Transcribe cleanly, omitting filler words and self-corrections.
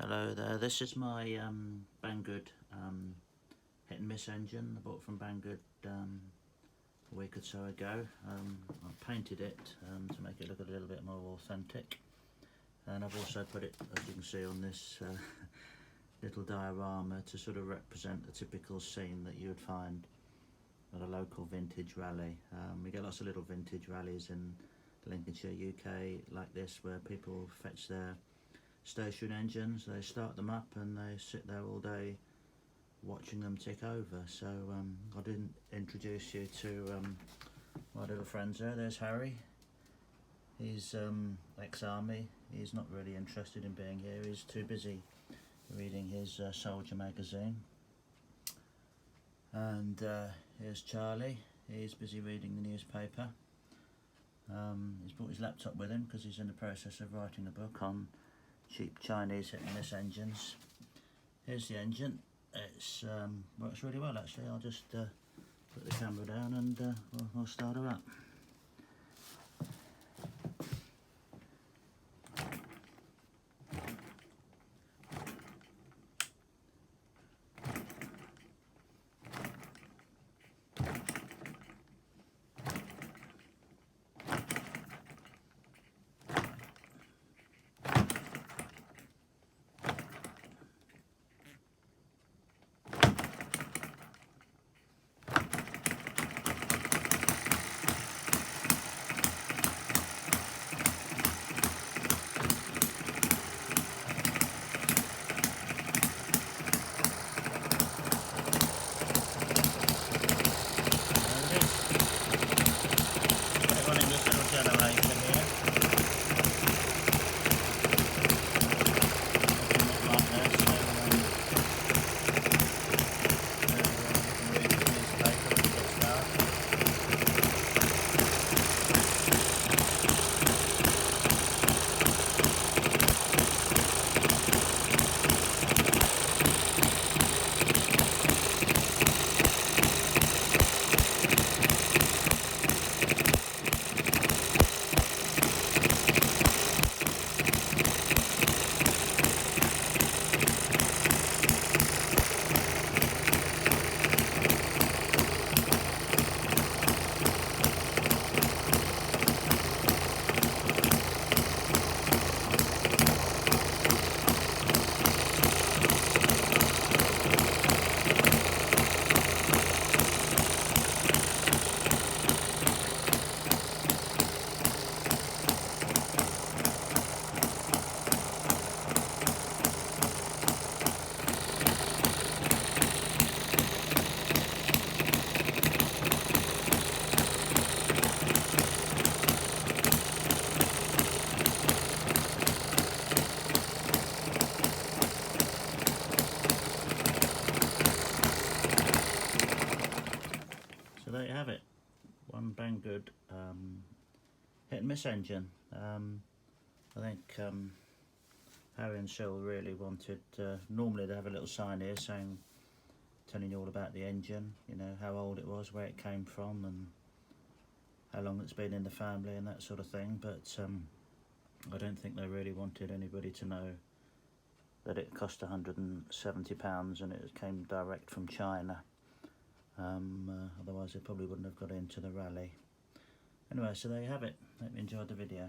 Hello there, this is my Banggood hit and miss engine I bought from Banggood a week or so ago. I painted it to make it look a little bit more authentic, and I've also put it, as you can see on this little diorama, to sort of represent the typical scene that you would find at a local vintage rally. We get lots of little vintage rallies in Lincolnshire, UK like this, where people fetch their station engines, they start them up and they sit there all day watching them tick over. So I didn't introduce you to my little friends there. There's Harry. He's ex-army. He's not really interested in being here. He's too busy reading his soldier magazine. And here's Charlie. He's busy reading the newspaper. He's brought his laptop with him because he's in the process of writing a book on cheap Chinese hit and miss engines. Here's the engine. It's works really well actually. I'll just put the camera down and we'll start her up. So there you have it, one Banggood hit and miss engine. I think Harry and Sil really wanted, normally they have a little sign here saying, telling you all about the engine, you know, how old it was, where it came from and how long it's been in the family and that sort of thing, but I don't think they really wanted anybody to know that it cost £170 and it came direct from China. Otherwise they probably wouldn't have got into the rally. Anyway, so there you have it. Hope you enjoyed the video.